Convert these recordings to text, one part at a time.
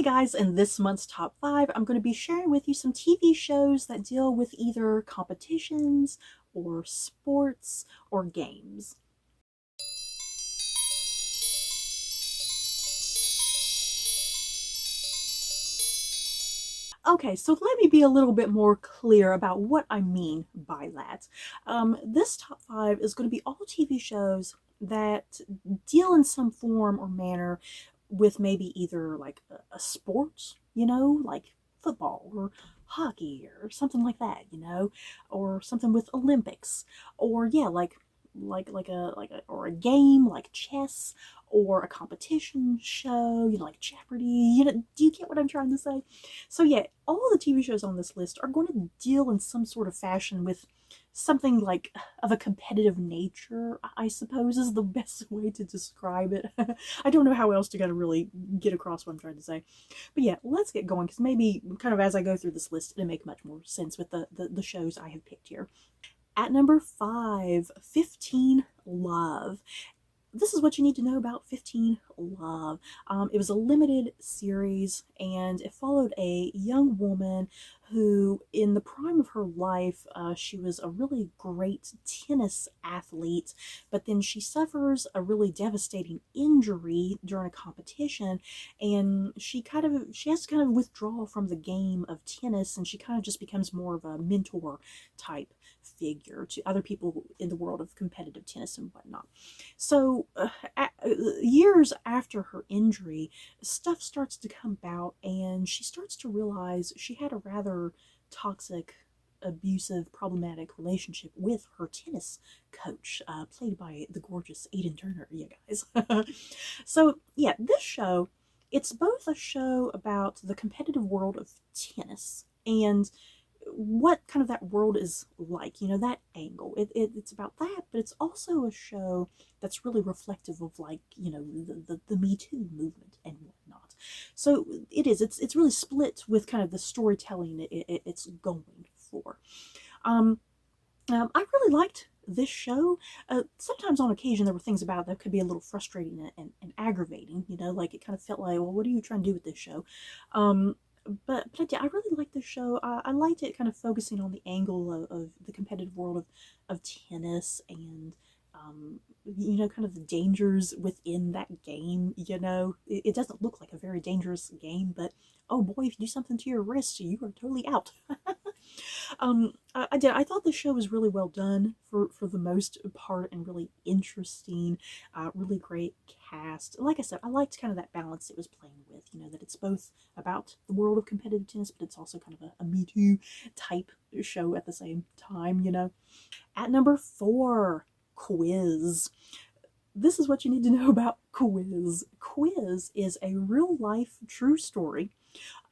guys, in this month's top 5, I'm going to be sharing with you some TV shows that deal with either competitions or sports or games. Okay, so let me be a little bit more clear about what I mean by that. This top 5 is going to be all TV shows that deal in some form or manner with maybe either like a sport, like football or hockey or something like that, or something with Olympics, or yeah, like a or a game like chess or a competition show, like Jeopardy. Do you get what I'm trying to say? So yeah, all the TV shows on this list are going to deal in some sort of fashion with something like of a competitive nature, I suppose is the best way to describe it. I don't know how else to kind of really get across what I'm trying to say. But yeah, let's get going, because maybe kind of as I go through this list, it'll make much more sense with the shows I have picked here. At number 5, 15 Love. This is what you need to know about 15 Love. It was a limited series, and it followed a young woman who, in the prime of her life, she was a really great tennis athlete, but then she suffers a really devastating injury during a competition, and she has to kind of withdraw from the game of tennis, and she kind of just becomes more of a mentor type figure to other people in the world of competitive tennis and whatnot. So, years after her injury, stuff starts to come about, and she starts to realize she had a rather toxic, abusive, problematic relationship with her tennis coach, played by the gorgeous Aiden Turner, you guys. So, yeah, this show, it's both a show about the competitive world of tennis and what kind of that world is like, that angle. It's about that, but it's also a show that's really reflective of, like, the Me Too movement and whatnot. So it's really split with kind of the storytelling it's going for. I really liked this show. Sometimes on occasion there were things about it that could be a little frustrating and aggravating, like it kind of felt like, well, what are you trying to do with this show? But I really liked this show. I liked it kind of focusing on the angle of the competitive world of tennis and, kind of the dangers within that game. It doesn't look like a very dangerous game, but oh boy, if you do something to your wrist, you are totally out. I thought the show was really well done for the most part, and really interesting. Really great cast. Like I said, I liked kind of that balance it was playing with. That it's both about the world of competitive tennis, but it's also kind of a Me Too type show at the same time. At number 4, Quiz. This is what you need to know about Quiz. Quiz is a real life true story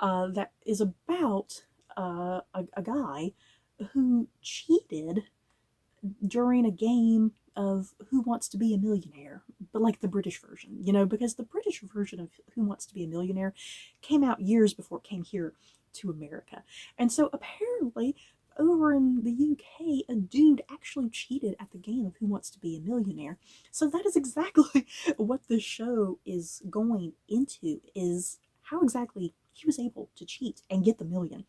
that is about a guy who cheated during a game of Who Wants to Be a Millionaire, but like the British version, because the British version of Who Wants to Be a Millionaire came out years before it came here to America. And so apparently, over in the UK, a dude actually cheated at the game of Who Wants to Be a Millionaire. So that is exactly what this show is going into, is how exactly he was able to cheat and get the million.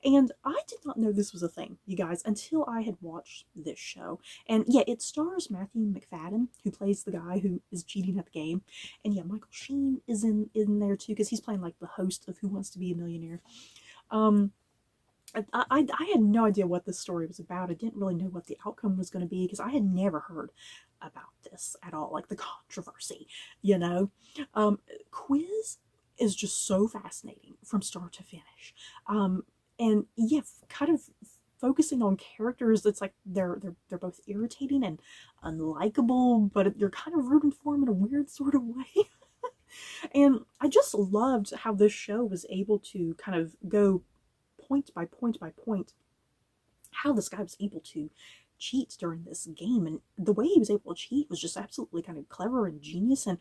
And I did not know this was a thing, you guys, until I had watched this show. And yeah, it stars Matthew McFadden, who plays the guy who is cheating at the game. And yeah, Michael Sheen is in there too, because he's playing like the host of Who Wants to Be a Millionaire. Um, I had no idea what this story was about. I didn't really know what the outcome was going to be, because I had never heard about this at all, like the controversy, you know. Quiz is just so fascinating from start to finish. And yeah, kind of focusing on characters that's like they're both irritating and unlikable, but you're kind of rooting for them in a weird sort of way. And I just loved how this show was able to kind of go point by point by point, how this guy was able to cheat during this game, and the way he was able to cheat was just absolutely kind of clever and genius. And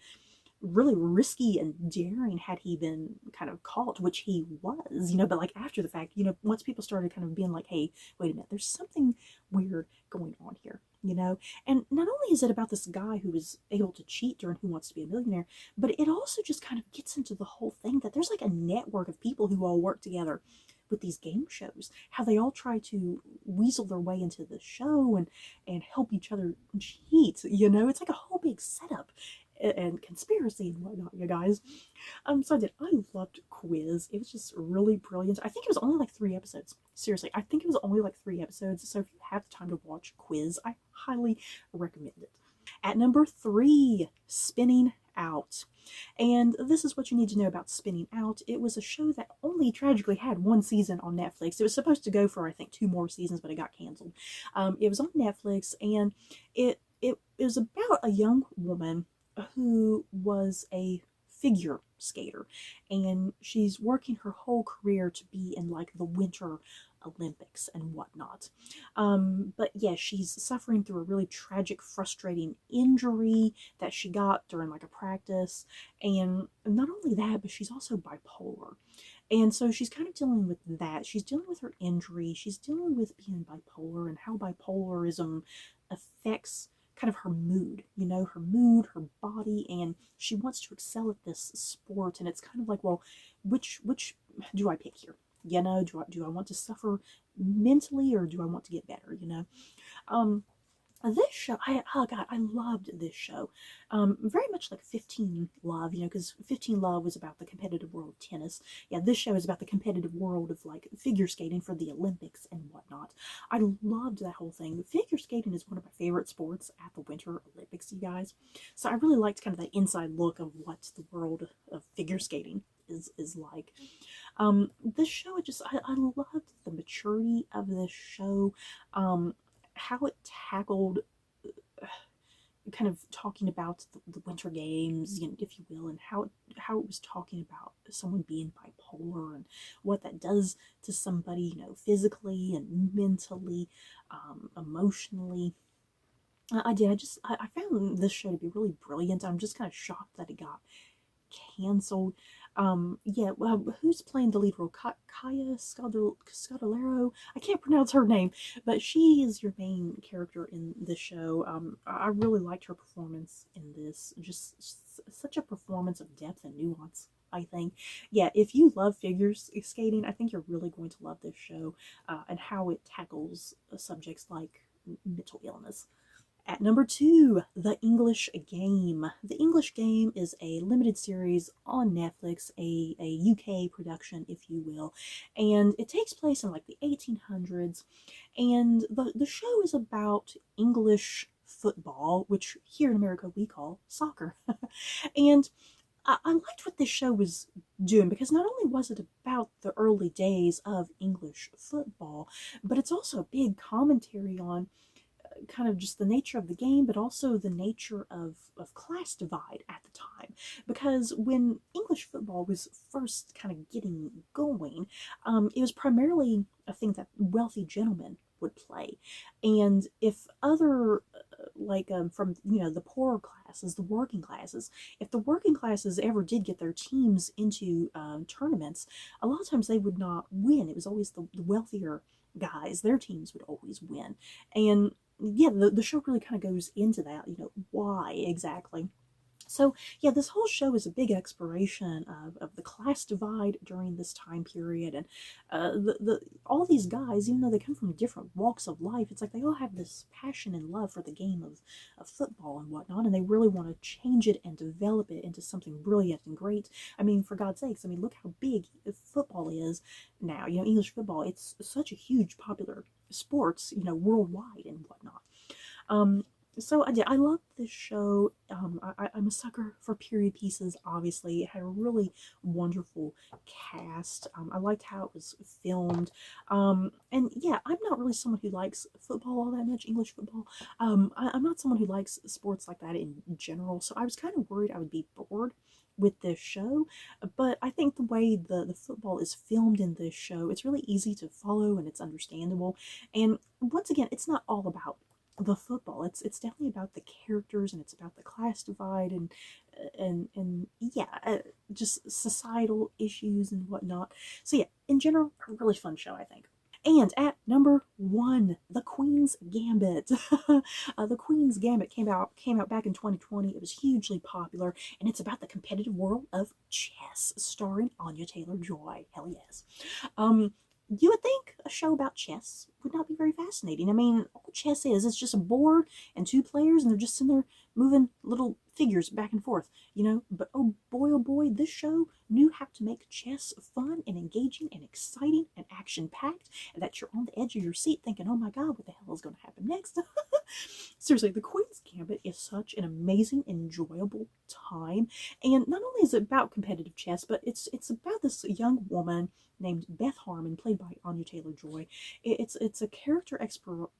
really risky and daring had he been kind of caught, which he was, but like after the fact, once people started kind of being like, hey, wait a minute, there's something weird going on here. And not only is it about this guy who was able to cheat during Who Wants to Be a Millionaire, but it also just kind of gets into the whole thing that there's like a network of people who all work together with these game shows, how they all try to weasel their way into the show and help each other cheat. It's like a whole big setup and conspiracy and whatnot, you guys. So I loved Quiz. It was just really brilliant. I think it was only like 3 episodes. Seriously, I think it was only like 3 episodes. So if you have the time to watch Quiz, I highly recommend it. At number 3, Spinning Out. And this is what you need to know about Spinning Out. It was a show that only tragically had 1 season on Netflix. It was supposed to go for, I think, 2 more seasons, but it got canceled. It was on Netflix, and it was about a young woman who was a figure skater, and she's working her whole career to be in like the Winter Olympics and whatnot. But yeah, she's suffering through a really tragic, frustrating injury that she got during like a practice. And not only that, but she's also bipolar. And so she's kind of dealing with that. She's dealing with her injury. She's dealing with being bipolar and how bipolarism affects kind of her mood, her body, and she wants to excel at this sport. And it's kind of like, well, which do I pick here? Do I want to suffer mentally or do I want to get better? Um, this show, oh god, I loved this show. Very much like 15 Love, because 15 Love was about the competitive world of tennis. Yeah, this show is about the competitive world of like figure skating for the Olympics and whatnot. I loved that whole thing. Figure skating is one of my favorite sports at the Winter Olympics, you guys. So I really liked kind of that inside look of what the world of figure skating is like. This show, I loved the maturity of this show. How it tackled kind of talking about the Winter Games, if you will, and how it was talking about someone being bipolar and what that does to somebody, physically and mentally, emotionally. I found this show to be really brilliant. I'm just kind of shocked that it got canceled. Yeah, well, who's playing the lead role? Kaya Scodelario? I can't pronounce her name, but she is your main character in this show. I really liked her performance in this. Just such a performance of depth and nuance, I think. Yeah, if you love figure skating, I think you're really going to love this show and how it tackles subjects like mental illness. At number 2, The English Game. The English Game is a limited series on Netflix, a UK production, if you will, and it takes place in like the 1800s, and the show is about English football, which here in America we call soccer. And I liked what this show was doing because not only was it about the early days of English football, but it's also a big commentary on kind of just the nature of the game, but also the nature of class divide at the time. Because when English football was first kind of getting going, it was primarily a thing that wealthy gentlemen would play. And if other, from, the poorer classes, the working classes, if the working classes ever did get their teams into tournaments, a lot of times they would not win. It was always the wealthier guys, their teams would always win. And yeah, the show really kind of goes into that, why exactly. So yeah, this whole show is a big exploration of the class divide during this time period, and all these guys, even though they come from different walks of life, it's like they all have this passion and love for the game of football and whatnot, and they really want to change it and develop it into something brilliant and great. I mean, for God's sakes, I mean, look how big football is now. English football, it's such a huge popular sports, worldwide and whatnot. Um, so I love this show. I'm a sucker for period pieces, obviously. It had a really wonderful cast. I liked how it was filmed. And yeah, I'm not really someone who likes football all that much, English football. I'm not someone who likes sports like that in general, so I was kind of worried I would be bored with this show, but I think the way the football is filmed in this show, it's really easy to follow and it's understandable. And once again, it's not all about the football. It's definitely about the characters, and it's about the class divide, and yeah, just societal issues and whatnot. So yeah, in general, a really fun show, I think. And at number one, The Queen's Gambit. The Queen's Gambit came out back in 2020. It was hugely popular, and it's about the competitive world of chess, starring Anya Taylor-Joy. Hell yes. You would think a show about chess would not be very fascinating. I mean, all chess is just a board and two players, and they're just sitting there moving little figures back and forth, you know? But oh boy, this show knew how to make chess fun and engaging and exciting and action-packed, and that you're on the edge of your seat thinking, oh my god, what the hell is going to happen next? Seriously, The Queen's Gambit is such an amazing, enjoyable time. And not only is it about competitive chess, but it's about this young woman named Beth Harmon, played by Anya Taylor-Joy. It's a character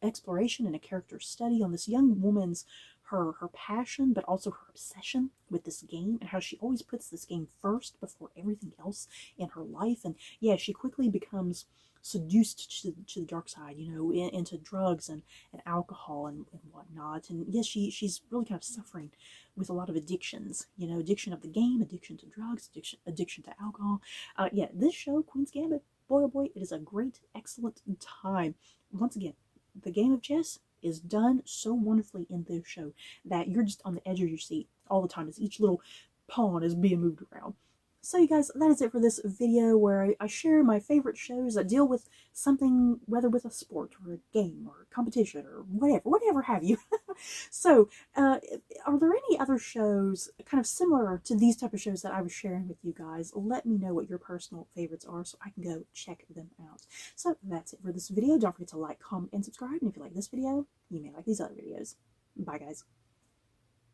exploration and a character study on this young woman's her passion, but also her obsession with this game, and how she always puts this game first before everything else in her life. And yeah, she quickly becomes seduced to the dark side, you know, into drugs and alcohol and whatnot. And yes, she's really kind of suffering with a lot of addictions, you know, addiction of the game, addiction to drugs, addiction to alcohol. Yeah, this show, Queen's Gambit, boy oh boy, it is a great, excellent time. Once again, the game of chess is done so wonderfully in this show that you're just on the edge of your seat all the time as each little pawn is being moved around. So you guys, that is it for this video where I share my favorite shows that deal with something, whether with a sport or a game or a competition or whatever have you. So, are there any other shows kind of similar to these type of shows that I was sharing with you guys? Let me know what your personal favorites are so I can go check them out. So that's it for this video. Don't forget to like, comment, and subscribe. And if you like this video, you may like these other videos. Bye, guys.